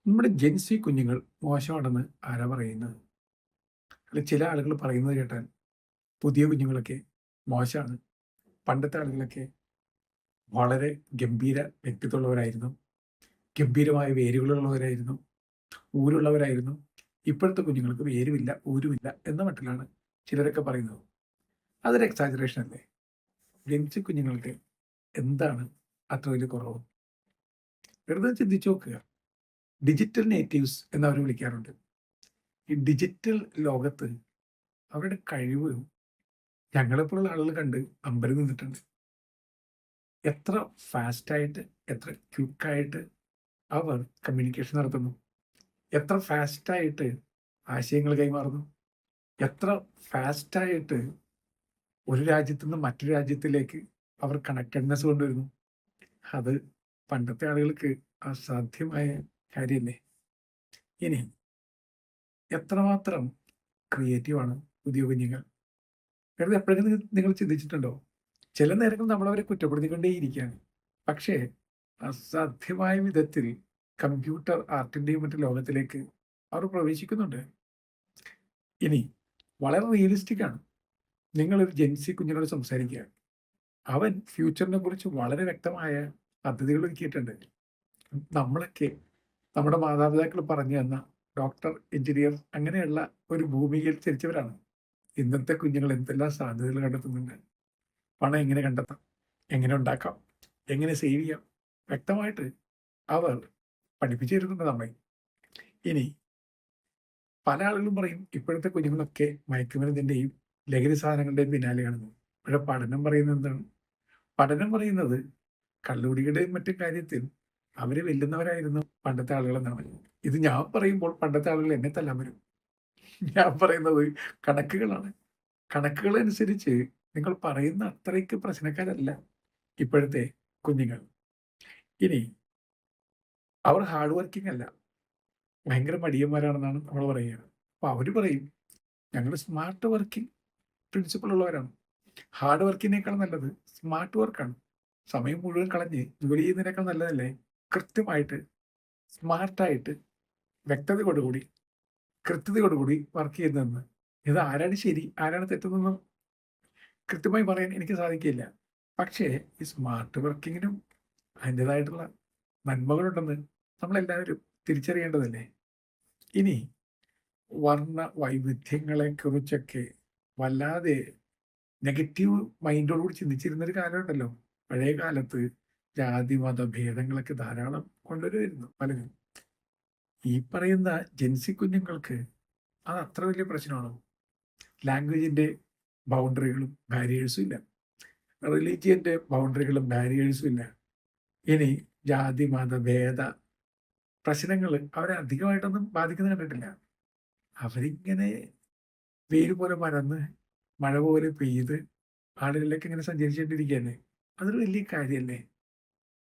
നമ്മുടെ ജെൻസി കുഞ്ഞുങ്ങൾ മോശമാണെന്ന് ആരാ പറയുന്നത്? അല്ല, ചില ആളുകൾ പറയുന്നത് കേട്ടാൽ പുതിയ കുഞ്ഞുങ്ങളൊക്കെ മോശമാണ്. പണ്ടത്തെ ആളുകളൊക്കെ വളരെ ഗംഭീര വ്യക്തിത്വമുള്ളവരായിരുന്നു. ഗംഭീരമായ വേരുകളുള്ളവരായിരുന്നു. ഊരുള്ളവരായിരുന്നു. ഇപ്പോഴത്തെ കുഞ്ഞുങ്ങൾക്ക് വേരുമില്ല, ഊരുമില്ല എന്ന മട്ടിലാണ് ചിലരൊക്കെ പറയുന്നത്. അതൊരു എക്സാജറേഷൻ അല്ലേ? ജെൻസി കുഞ്ഞുങ്ങൾക്ക് എന്താണ് അത്ര വലിയ കുറവ്? വെറുതെ ചിന്തിച്ചു നോക്കുക. ഡിജിറ്റൽ നേറ്റീവ്സ് എന്നവരെ വിളിക്കാറുണ്ട്. ഈ ഡിജിറ്റൽ ലോകത്ത് അവരുടെ കഴിവ് ഞങ്ങളെപ്പോലുള്ള ആളുകൾ കണ്ട് അമ്പരം നിന്നിട്ടുണ്ട്. എത്ര ഫാസ്റ്റായിട്ട്, എത്ര ക്വിക്കായിട്ട് അവർ കമ്മ്യൂണിക്കേഷൻ നടത്തുന്നു. എത്ര ഫാസ്റ്റായിട്ട് ആശയങ്ങൾ കൈമാറുന്നു. എത്ര ഫാസ്റ്റായിട്ട് ഒരു രാജ്യത്ത് നിന്ന് മറ്റൊരു രാജ്യത്തിലേക്ക് അവർ കണക്റ്റഡ്നെസ് കൊണ്ടുവരുന്നു. അത് പണ്ടത്തെ ആളുകൾക്ക് അസാധ്യമായ കാര്യമല്ലേ? ഇനി എത്രമാത്രം ക്രിയേറ്റീവാണ് പുതിയ കുഞ്ഞുങ്ങൾ. വെറുതെ എപ്പോഴെങ്കിലും നിങ്ങൾ ചിന്തിച്ചിട്ടുണ്ടോ? ചില നേരങ്ങളിൽ നമ്മളവരെ കുറ്റപ്പെടുത്തിക്കൊണ്ടേയിരിക്കുകയാണ്. പക്ഷേ അസാധ്യമായ വിധത്തിൽ കമ്പ്യൂട്ടർ ആർട്ടിന്റെയും മറ്റു ലോകത്തിലേക്ക് അവർ പ്രവേശിക്കുന്നുണ്ട്. ഇനി വളരെ റിയലിസ്റ്റിക് ആണ്. നിങ്ങളൊരു ജെൻസി കുഞ്ഞിനോട് സംസാരിക്കുക. അവൻ ഫ്യൂച്ചറിനെ കുറിച്ച് വളരെ വ്യക്തമായ പദ്ധതികൾ ഒരുക്കിയിട്ടുണ്ട്. നമ്മളൊക്കെ നമ്മുടെ മാതാപിതാക്കൾ പറഞ്ഞു തന്ന ഡോക്ടർ, എഞ്ചിനീയർ അങ്ങനെയുള്ള ഒരു ഭൂമികയിൽ ജനിച്ചവരാണ്. ഇന്നത്തെ കുഞ്ഞുങ്ങൾ എന്തെല്ലാം സാധ്യതകൾ കണ്ടെത്തുന്നുണ്ട്. പണം എങ്ങനെ കണ്ടെത്താം, എങ്ങനെ ഉണ്ടാക്കാം, എങ്ങനെ സേവ് ചെയ്യാം, വ്യക്തമായിട്ട് അവർ പഠിപ്പിച്ചു തരുന്നുണ്ട് നമ്മെ. ഇനി പല ആളുകളും പറയും ഇപ്പോഴത്തെ കുഞ്ഞുങ്ങളൊക്കെ മയക്കുമരുന്നിന്റെയും ലഹരി സാധനങ്ങളുടെയും പിന്നാലെയാണെന്ന്. ഇവിടെ പഠനം പറയുന്നത് എന്താണ്? പഠനം പറയുന്നത് കള്ളുകുടിയുടെയും മറ്റു കാര്യത്തിൽ അവര് വെല്ലുന്നവരായിരുന്നു പണ്ടത്തെ ആളുകളെന്നാണ്. ഇത് ഞാൻ പറയുമ്പോൾ പണ്ടത്തെ ആളുകൾ എന്നെ തല്ലാൻ വരും. ഞാൻ പറയുന്നത് കണക്കുകളാണ്. കണക്കുകൾ അനുസരിച്ച് നിങ്ങൾ പറയുന്ന അത്രയ്ക്ക് പ്രശ്നക്കാരല്ല ഇപ്പോഴത്തെ കുഞ്ഞുങ്ങൾ. ഇനി അവർ ഹാർഡ് വർക്കിംഗ് അല്ല, ഭയങ്കര മടിയന്മാരാണെന്നാണ് നമ്മൾ പറയുക. അപ്പൊ അവര് പറയും ഞങ്ങൾ സ്മാർട്ട് വർക്കിംഗ് പ്രിൻസിപ്പിൾ ഉള്ളവരാണ്. ഹാർഡ് വർക്കിനേക്കാൾ നല്ലത് സ്മാർട്ട് വർക്കാണ്. സമയം മുഴുവൻ കളഞ്ഞ് ജോലി ചെയ്യുന്നതിനേക്കാൾ നല്ലതല്ലേ കൃത്യമായിട്ട്, സ്മാർട്ടായിട്ട്, വ്യക്തതയോടുകൂടി, കൃത്യതയോടുകൂടി വർക്ക് ചെയ്യുന്നതെന്ന്. ഇത് ആരാണ് ശരി, ആരാണ് തെറ്റെന്നൊന്നും കൃത്യമായി പറയാൻ എനിക്ക് സാധിക്കില്ല. പക്ഷേ ഈ സ്മാർട്ട് വർക്കിങ്ങിനും അതിൻ്റെതായിട്ടുള്ള നന്മകളുണ്ടെന്ന് നമ്മളെല്ലാവരും തിരിച്ചറിയേണ്ടതല്ലേ? ഇനി വർണ്ണ വൈവിധ്യങ്ങളെ കുറിച്ചൊക്കെ വല്ലാതെ നെഗറ്റീവ് മൈൻഡോടുകൂടി ചിന്തിച്ചിരുന്നൊരു കാലമുണ്ടല്ലോ. പഴയ കാലത്ത് ജാതി മത ഭേദങ്ങളൊക്കെ ധാരാളം കൊണ്ടുവരുമായിരുന്നു പലരും. ഈ പറയുന്ന ജെൻസി കുഞ്ഞുങ്ങൾക്ക് അത് അത്ര വലിയ പ്രശ്നമാണോ? ലാംഗ്വേജിന്റെ ബൗണ്ടറികളും ബാരിയേഴ്സും ഇല്ല. റിലീജിയന്റെ ബൗണ്ടറികളും ബാരിയേഴ്സും ഇല്ല. ഇനി ജാതി മത ഭേദ പ്രശ്നങ്ങൾ അവരെ അധികമായിട്ടൊന്നും ബാധിക്കുന്ന കണ്ടിട്ടില്ല. അവരിങ്ങനെ വെയിൽ പോലെ പരന്ന് മഴ പോലെ പെയ്ത് ആളുകളിലേക്ക് ഇങ്ങനെ സഞ്ചരിച്ചുകൊണ്ടിരിക്കുകയല്ലേ. അതൊരു വലിയ കാര്യമല്ലേ?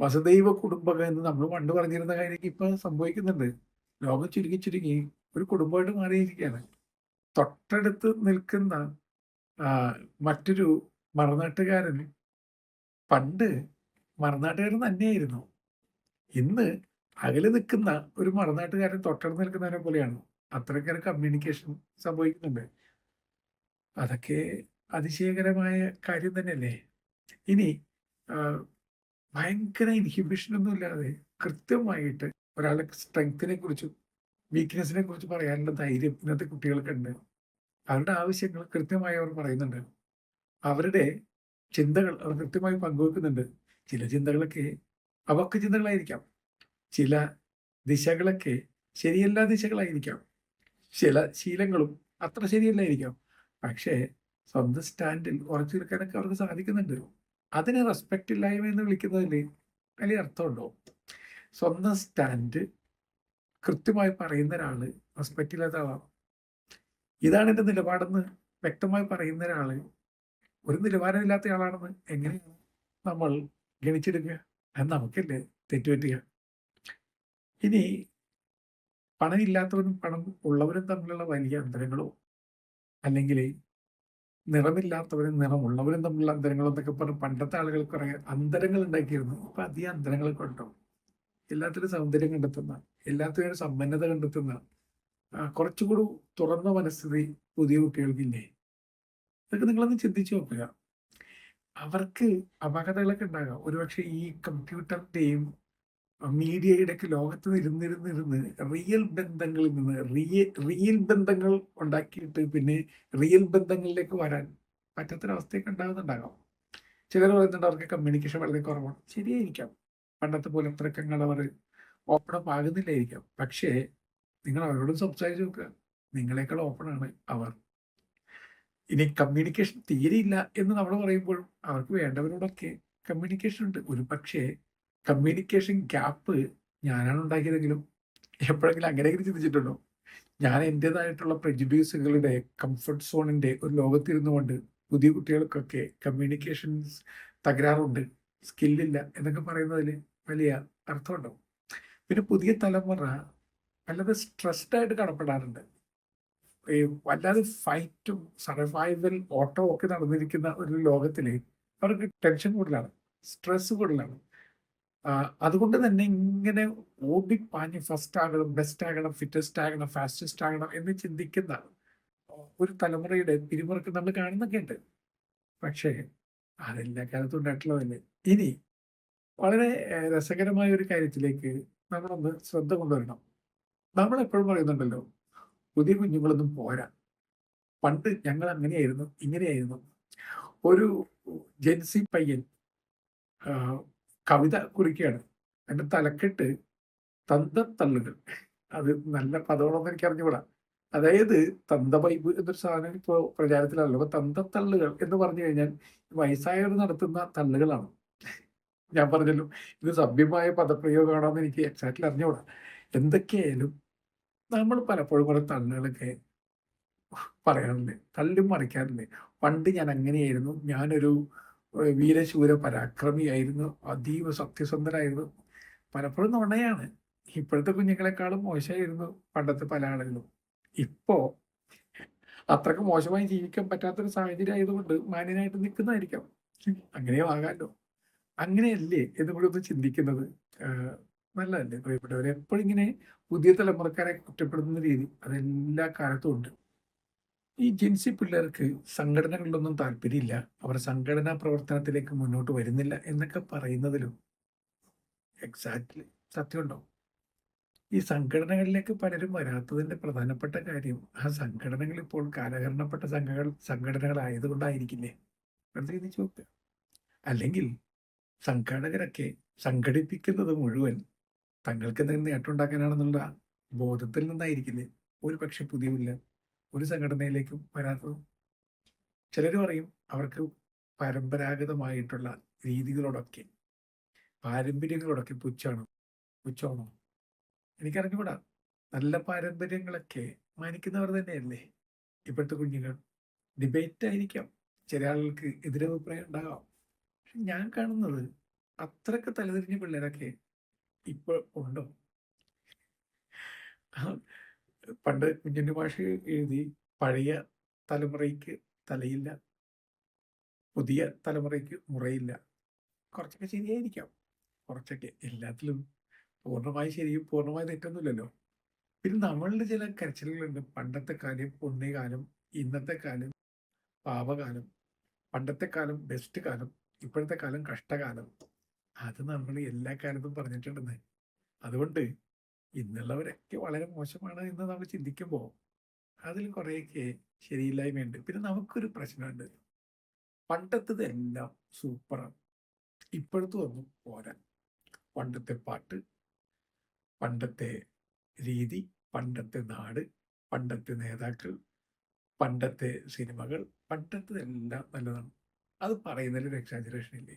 വസുദൈവ കുടുംബകം എന്ന് നമ്മൾ പണ്ട് പറഞ്ഞിരുന്ന കാര്യം ഇപ്പൊ സംഭവിക്കുന്നുണ്ട്. ലോകം ചുരുങ്ങി ചുരുങ്ങി ഒരു കുടുംബമായിട്ട് മാറിയിരിക്കുകയാണ്. തൊട്ടടുത്ത് നിൽക്കുന്ന ആ, മറ്റൊരു മറുനാട്ടുകാരൻ പണ്ട് മറുനാട്ടുകാരൻ തന്നെയായിരുന്നു. ഇന്ന് അകലെ നിൽക്കുന്ന ഒരു മറുനാട്ടുകാരൻ തൊട്ടടുത്ത് നിൽക്കുന്നവനെ പോലെയാണ്. അത്രയ്ക്കൊരു കമ്മ്യൂണിക്കേഷൻ സംഭവിക്കുന്നുണ്ട്. അതൊക്കെ അതിശയകരമായ കാര്യം തന്നെയല്ലേ? ഇനി ആ, ഭയങ്കര ഇൻഹിബിഷൻ ഒന്നും ഇല്ലാതെ കൃത്യമായിട്ട് ഒരാളുടെ സ്ട്രെങ്ത്തിനെ കുറിച്ചും വീക്ക്നെസ്സിനെ കുറിച്ച് പറയാനുള്ള ധൈര്യം ഇന്നത്തെ കുട്ടികൾക്കുണ്ട്. അവരുടെ ആവശ്യങ്ങൾ കൃത്യമായി അവർ പറയുന്നുണ്ട്. അവരുടെ ചിന്തകൾ അവർ കൃത്യമായി പങ്കുവെക്കുന്നുണ്ട്. ചില ചിന്തകളൊക്കെ അപക്വ ചിന്തകളായിരിക്കാം. ചില ദിശകളൊക്കെ ശരിയല്ലാ ദിശകളായിരിക്കാം. ചില ശീലങ്ങളും അത്ര ശരിയല്ലായിരിക്കാം. പക്ഷേ സ്വന്തം സ്റ്റാൻഡിൽ ഉറച്ചു നിൽക്കാനൊക്കെ അവർക്ക് സാധിക്കുന്നുണ്ട്. അതിനെ റെസ്പെക്റ്റ് ഇല്ലായ്മ എന്ന് വിളിക്കുന്നതിൽ വലിയ അർത്ഥമുണ്ടോ? സ്വന്തം സ്റ്റാൻഡ് കൃത്യമായി പറയുന്ന ഒരാള് റെസ്പെക്റ്റ് ഇല്ലാത്ത ആളാണ്. ഇതാണ് എൻ്റെ നിലപാടെന്ന് വ്യക്തമായി പറയുന്ന ഒരാള് ഒരു നിലവാരമില്ലാത്ത ആളാണെന്ന് എങ്ങനെയാണ് നമ്മൾ ഗണിച്ചെടുക്കുക? അത് നമുക്കല്ലേ തെറ്റുപറ്റുക. ഇനി പണമില്ലാത്തവരും പണം ഉള്ളവരും തമ്മിലുള്ള വലിയ അന്തരങ്ങളോ, അല്ലെങ്കിൽ നിറമില്ലാത്തവരും നിറമുള്ളവരും തമ്മിലുള്ള അന്തരങ്ങളോ എന്നൊക്കെ പറഞ്ഞ് പണ്ടത്തെ ആളുകൾ കുറെ അന്തരങ്ങൾ ഉണ്ടാക്കിയിരുന്നു. ഇപ്പൊ അധികം അന്തരങ്ങളൊക്കെ ഉണ്ടോ? എല്ലാത്തിനും സൗന്ദര്യം കണ്ടെത്തുന്ന, എല്ലാത്തിനും ഒരു സമ്പന്നത കണ്ടെത്തുന്ന കുറച്ചുകൂടി തുറന്ന മനസ്ഥിതി പുതിയ കുട്ടികൾക്കില്ലേ? ഇതൊക്കെ നിങ്ങളൊന്ന് ചിന്തിച്ചു നോക്കുക. അവർക്ക് അപകടങ്ങളൊക്കെ ഉണ്ടാകാം. ഒരുപക്ഷെ ഈ കമ്പ്യൂട്ടറിന്റെയും മീഡിയയുടെ ഒക്കെ ലോകത്ത് ഇരുന്നിരുന്നിരുന്ന് റിയൽ ബന്ധങ്ങളിൽ നിന്ന് റിയൽ ബന്ധങ്ങൾ ഉണ്ടാക്കിയിട്ട് പിന്നെ റിയൽ ബന്ധങ്ങളിലേക്ക് വരാൻ പറ്റാത്തൊരവസ്ഥയൊക്കെ ഉണ്ടാകുന്നുണ്ടാകാം. ചിലർ പറയുന്നുണ്ട് അവർക്ക് കമ്മ്യൂണിക്കേഷൻ വളരെ കുറവാണ്. ശരിയായിരിക്കാം. പണ്ടത്തെ പോലെ അത്രയ്ക്ക് അവർ ഓപ്പൺ അപ്പ് ആകുന്നില്ലായിരിക്കാം. പക്ഷേ നിങ്ങൾ അവരോട് സംസാരിച്ച് നോക്കുക. നിങ്ങളെക്കാൾ ഓപ്പണാണ് അവർ. ഇനി കമ്മ്യൂണിക്കേഷൻ തീരെയില്ല എന്ന് നമ്മൾ പറയുമ്പോഴും അവർക്ക് വേണ്ടവരോടൊക്കെ കമ്മ്യൂണിക്കേഷൻ ഉണ്ട്. ഒരു പക്ഷേ കമ്മ്യൂണിക്കേഷൻ ഗ്യാപ്പ് ഞാനാണ് ഉണ്ടാക്കിയതെങ്കിലും എപ്പോഴെങ്കിലും അങ്ങനെയെങ്കിലും ചിന്തിച്ചിട്ടുണ്ടോ? ഞാൻ എൻ്റെതായിട്ടുള്ള പ്രെജുഡ്യൂസുകളുടെ കംഫർട്ട് സോണിൻ്റെ ഒരു ലോകത്തിരുന്നു കൊണ്ട് പുതിയ കുട്ടികൾക്കൊക്കെ കമ്മ്യൂണിക്കേഷൻസ് തകരാറുണ്ട്, സ്കില്ലില്ല എന്നൊക്കെ പറയുന്നതിൽ വലിയ അർത്ഥമുണ്ടാവും. പിന്നെ പുതിയ തലമുറ വല്ലാതെ സ്ട്രെസ്ഡ് ആയിട്ട് കടപ്പെടാറുണ്ട്. ഈ വല്ലാതെ ഫൈറ്റും സർവൈവൽ ഓട്ടവും ഒക്കെ നടന്നിരിക്കുന്ന ഒരു ലോകത്തിൽ അവർക്ക് ടെൻഷൻ കൂടുതലാണ്, സ്ട്രെസ് കൂടുതലാണ്. അതുകൊണ്ട് തന്നെ ഇങ്ങനെ ഓടിപ്പാഞ്ഞ് ഫസ്റ്റ് ആകണം, ബെസ്റ്റ് ആകണം, ഫിറ്റസ്റ്റ് ആകണം, ഫാസ്റ്റസ്റ്റ് ആകണം എന്ന് ചിന്തിക്കുന്ന ഒരു തലമുറയുടെ പിരിമുറുക്ക് നമ്മൾ കാണുന്നൊക്കെ ഉണ്ട്. പക്ഷേ അതെല്ലാ കാലത്തും ഉണ്ടായിട്ടുള്ളതല്ലേ. ഇനി വളരെ രസകരമായ ഒരു കാര്യത്തിലേക്ക് നമ്മളൊന്ന് ശ്രദ്ധ കൊണ്ടുവരണം. നമ്മൾ എപ്പോഴും പറയുന്നുണ്ടല്ലോ, പുതിയ കുഞ്ഞുങ്ങളൊന്നും പോരാ, പണ്ട് ഞങ്ങൾ അങ്ങനെയായിരുന്നു, ഇങ്ങനെയായിരുന്നു. ഒരു ജെൻസി പയ്യൻ കവിത കുറിക്കുകയാണ്. എൻ്റെ തലക്കെട്ട് തന്തത്തള്ളുകൾ. അത് നല്ല പദമാണെന്ന് എനിക്ക് അറിഞ്ഞുകൂടാ. അതായത് തന്തവൈബ് എന്നൊരു സാധനം ഇപ്പോൾ പ്രചാരത്തിലാണല്ലോ. അപ്പൊ തന്തത്തള്ളുകൾ എന്ന് പറഞ്ഞു കഴിഞ്ഞാൽ വയസ്സായവർ നടത്തുന്ന തള്ളുകളാണ്. ഞാൻ പറഞ്ഞല്ലോ, ഇത് സഭ്യമായ പദപ്രയോഗമാണോ എന്ന് എനിക്ക് എക്സാക്ട്ലി അറിഞ്ഞുകൂടാ. എന്തൊക്കെയായാലും നമ്മൾ പലപ്പോഴും കുറെ തള്ളുകളൊക്കെ പറയാറില്ലേ, തള്ളും മറിക്കാറില്ലേ. പണ്ട് ഞാൻ അങ്ങനെയായിരുന്നു, ഞാനൊരു വീരശൂര പരാക്രമിയായിരുന്നു, അതീവ സത്യസന്ധനായിരുന്നു. പലപ്പോഴും നുണയാണ്. ഇപ്പോഴത്തെ കുഞ്ഞുങ്ങളെക്കാളും മോശമായിരുന്നു പണ്ടത്തെ പല ആളുകളും. ഇപ്പോ അത്രക്ക് മോശമായി ജീവിക്കാൻ പറ്റാത്തൊരു സാഹചര്യം ആയതുകൊണ്ട് മാന്യനായിട്ട് നിൽക്കുന്നതായിരിക്കാം. അങ്ങനെയും ആകാമല്ലോ. അങ്ങനെയല്ലേ എന്ന് കൂടി ഒന്ന് ചിന്തിക്കുന്നത് നല്ലതല്ലേ പ്രിയപ്പെട്ടവരെ? എപ്പോഴും ഇങ്ങനെ പുതിയ തലമുറക്കാരെ കുറ്റപ്പെടുത്തുന്ന രീതി അതെല്ലാ കാലത്തും ഉണ്ട്. ഈ ജെൻസി പിള്ളേർക്ക് സംഘടനകളിലൊന്നും താല്പര്യമില്ല, അവർ സംഘടനാ പ്രവർത്തനത്തിലേക്ക് മുന്നോട്ട് വരുന്നില്ല എന്നൊക്കെ പറയുന്നതിലും എക്സാക്ട്ലി സത്യമുണ്ടോ? ഈ സംഘടനകളിലേക്ക് പലരും വരാത്തതിന്റെ പ്രധാനപ്പെട്ട കാര്യം ആ സംഘടനകൾ ഇപ്പോൾ കാലഹരണപ്പെട്ട സംഘടനകളായതുകൊണ്ടായിരിക്കില്ലേ? വെറുതെ ചിന്തിച്ച് നോക്കുക. അല്ലെങ്കിൽ സംഘാടകരൊക്കെ സംഘടിപ്പിക്കുന്നത് മുഴുവൻ തങ്ങൾക്ക് എന്തെങ്കിലും നേട്ടമുണ്ടാക്കാനാണെന്നുള്ള ബോധത്തിൽ നിന്നായിരിക്കില്ലേ ഒരു പക്ഷെ പുതിയ ഒരു സംഘടനയിലേക്കും വരാത്തത്? ചിലർ പറയും അവർക്ക് പരമ്പരാഗതമായിട്ടുള്ള രീതികളോടൊക്കെ, പാരമ്പര്യങ്ങളോടൊക്കെ പുച്ഛമാണോ? എനിക്കറിഞ്ഞുകൂടാ. നല്ല പാരമ്പര്യങ്ങളൊക്കെ മാനിക്കുന്നവർ തന്നെയല്ലേ ഇപ്പോഴത്തെ കുഞ്ഞുങ്ങൾ. ഡിബേറ്റ് ആയിരിക്കാം, ചില ആളുകൾക്ക് എതിരഭിപ്രായം ഉണ്ടാകാം. പക്ഷെ ഞാൻ കാണുന്നത് അത്രക്ക് തലതിരിഞ്ഞ പിള്ളേരൊക്കെ ഇപ്പോൾ ഉണ്ടോ? പണ്ട് കുഞ്ഞുണ്ണി മാഷ് എഴുതി, പഴയ തലമുറയ്ക്ക് തലയില്ല, പുതിയ തലമുറയ്ക്ക് മുറയില്ല. കുറച്ചൊക്കെ ശരിയായിരിക്കാം, കുറച്ചൊക്കെ. എല്ലാത്തിലും പൂർണ്ണമായി ശരിയും പൂർണ്ണമായി തെറ്റൊന്നുമില്ലല്ലോ. പിന്നെ നമ്മളുടെ ചില കരച്ചിലുകളുണ്ട്. പണ്ടത്തെ കാലം പുണ്യകാലം, ഇന്നത്തെ കാലം പാപകാലം, പണ്ടത്തെ കാലം ബെസ്റ്റ് കാലം, ഇപ്പോഴത്തെ കാലം കഷ്ടകാലം. അത് നമ്മൾ എല്ലാ കാലത്തും പറഞ്ഞിട്ടുണ്ടെന്ന്. അതുകൊണ്ട് ഇന്നുള്ളവരൊക്കെ വളരെ മോശമാണ് എന്ന് നമ്മൾ ചിന്തിക്കുമ്പോൾ അതിൽ കുറേയൊക്കെ ശരിയില്ലായ്മയുണ്ട്. പിന്നെ നമുക്കൊരു പ്രശ്നമുണ്ട്, പണ്ടത്തത് എല്ലാം സൂപ്പറാണ്, ഇപ്പോഴത്തെ ഒന്നും പോരാ. പണ്ടത്തെ പാട്ട്, പണ്ടത്തെ രീതി, പണ്ടത്തെ നാട്, പണ്ടത്തെ നേതാക്കൾ, പണ്ടത്തെ സിനിമകൾ, പണ്ടത്തെല്ലാം നല്ലതാണ്. അത് പറയുന്നതിൽ എക്സാജറേഷൻ ഇല്ലേ?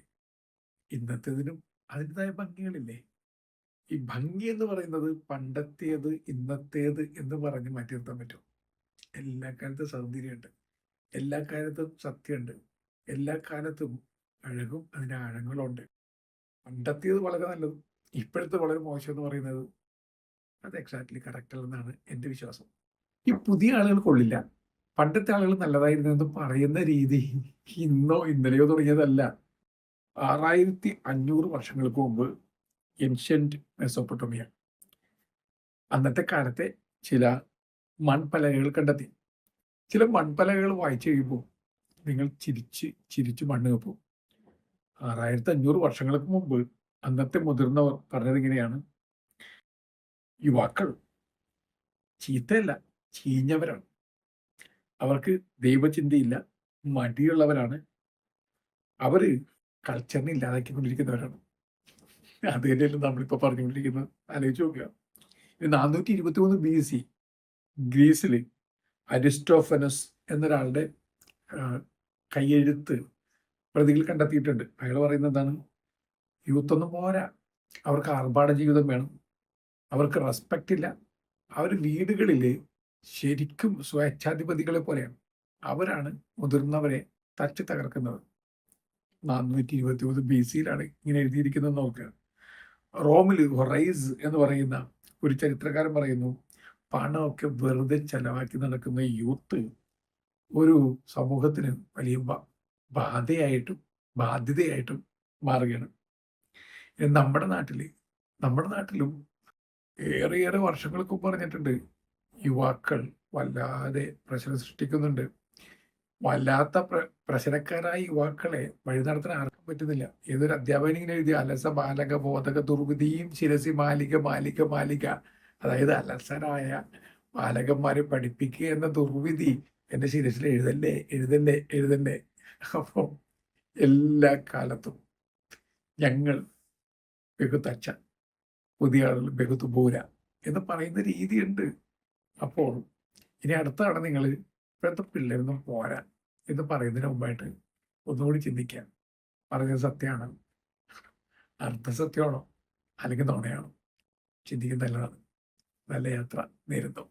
ഇന്നത്തേതിനും അതിൻ്റെതായ ഭംഗികളില്ലേ? ഈ ഭംഗി എന്ന് പറയുന്നത് പണ്ടത്തേത് ഇന്നത്തേത് എന്ന് പറഞ്ഞ് മാറ്റി നിർത്താൻ പറ്റും? എല്ലാ കാലത്തും സൗന്ദര്യമുണ്ട്, എല്ലാ കാലത്തും സത്യമുണ്ട്, എല്ലാ കാലത്തും അഴകും അതിൻ്റെ ആഴങ്ങളുണ്ട്. പണ്ടത്തേത് വളരെ നല്ലതും ഇപ്പോഴത്തെ വളരെ മോശം എന്ന് പറയുന്നത് അത് എക്സാക്ട്ലി കറക്റ്റ് അല്ലെന്നാണ് എൻ്റെ വിശ്വാസം. ഈ പുതിയ ആളുകൾ കൊള്ളില്ല, പണ്ടത്തെ ആളുകൾ നല്ലതായിരുന്നു എന്ന് പറയുന്ന രീതി ഇന്നോ ഇന്നലെയോ തുടങ്ങിയതല്ല. 6500 വർഷങ്ങൾക്ക് മുമ്പ് ഏൻഷ്യന്റ് മെസോപ്പൊട്ടേമിയ. അന്നത്തെ കാലത്തെ ചില മൺപലകകൾ കണ്ടെത്തി. ചില മൺപലകകൾ വായിച്ചു കഴിയുമ്പോൾ നിങ്ങൾ ചിരിച്ച് മണ്ണ് കപ്പും. 6500 വർഷങ്ങൾക്ക് മുമ്പ് അന്നത്തെ മുതിർന്നവർ പറഞ്ഞതിങ്ങനെയാണ്: യുവാക്കൾ ചീത്തയല്ല, ചീഞ്ഞവരാണ്. അവർക്ക് ദൈവചിന്തയില്ല, മടിയുള്ളവരാണ്. അവര് കൾച്ചറിനെ ഇല്ലാതാക്കിക്കൊണ്ടിരിക്കുന്നവരാണ്. അത് തന്നെയല്ലേ നമ്മളിപ്പോൾ പറഞ്ഞുകൊണ്ടിരിക്കുന്നത്. ആലോചിച്ച് നോക്കുക. 423 BC ഗ്രീസിൽ അരിസ്റ്റോഫനസ് എന്നൊരാളുടെ കയ്യെഴുത്ത് പ്രതികൾ കണ്ടെത്തിയിട്ടുണ്ട്. അയാൾ പറയുന്നത് എന്താണ്? യൂത്തൊന്നും പോരാ, അവർക്ക് ആർഭാട ജീവിതം വേണം, അവർക്ക് റെസ്പെക്റ്റ് ഇല്ല, അവർ വീടുകളിൽ ശരിക്കും സ്വേച്ഛാധിപതികളെ പോലെയാണ്. അവരാണ് മുതിർന്നവരെ തച്ച് തകർക്കുന്നത്. 423 BC ഇങ്ങനെ എഴുതിയിരിക്കുന്നത് നോക്കുക. റോമിൽ ഹൊറൈസ് എന്ന് പറയുന്ന ഒരു ചരിത്രകാരൻ പറയുന്നു, പണമൊക്കെ വെറുതെ ചെലവാക്കി നടക്കുന്ന യൂത്ത് ഒരു സമൂഹത്തിന് വലിയ ബാധ്യതയായിട്ടും മാറുകയാണ്. നമ്മുടെ നാട്ടിലും ഏറെ വർഷങ്ങൾക്ക് പറഞ്ഞിട്ടുണ്ട്, യുവാക്കൾ വല്ലാതെ പ്രശ്നം സൃഷ്ടിക്കുന്നുണ്ട്. വല്ലാത്ത പ്രശ്നക്കാരായ യുവാക്കളെ വഴി നടത്താൻ ആർക്കും പറ്റുന്നില്ല. ഏതൊരു അധ്യാപകൻ ഇങ്ങനെ എഴുതിയ അലസ ബാലക ബോധക ദുർവിധിയും ശിരസി മാലിക, അതായത് അലസരായ ബാലകന്മാരെ പഠിപ്പിക്കുക എന്ന ദുർവിധി എൻ്റെ ശിരസിൽ എഴുതല്ലേ. അപ്പോൾ എല്ലാ കാലത്തും ഞങ്ങൾ ബഹുതച്ച, പുതിയ ആളുകൾ ബഹുതുപൂര എന്ന് പറയുന്ന രീതിയുണ്ട്. അപ്പോൾ ഇനി അടുത്താണ് നിങ്ങൾ ഇപ്പോഴത്തെ പിള്ളേരൊന്നും പോരാ എന്ന് പറയുന്നതിന് മുമ്പായിട്ട് ഒന്നുകൂടി ചിന്തിക്കാൻ. പറഞ്ഞത് സത്യമാണ്, അർദ്ധസത്യമാണോ അല്ലെങ്കിൽ നുണയാണോ? ചിന്തിക്കുന്നത് നല്ലതാണ്. നല്ല യാത്ര നേരുന്നു.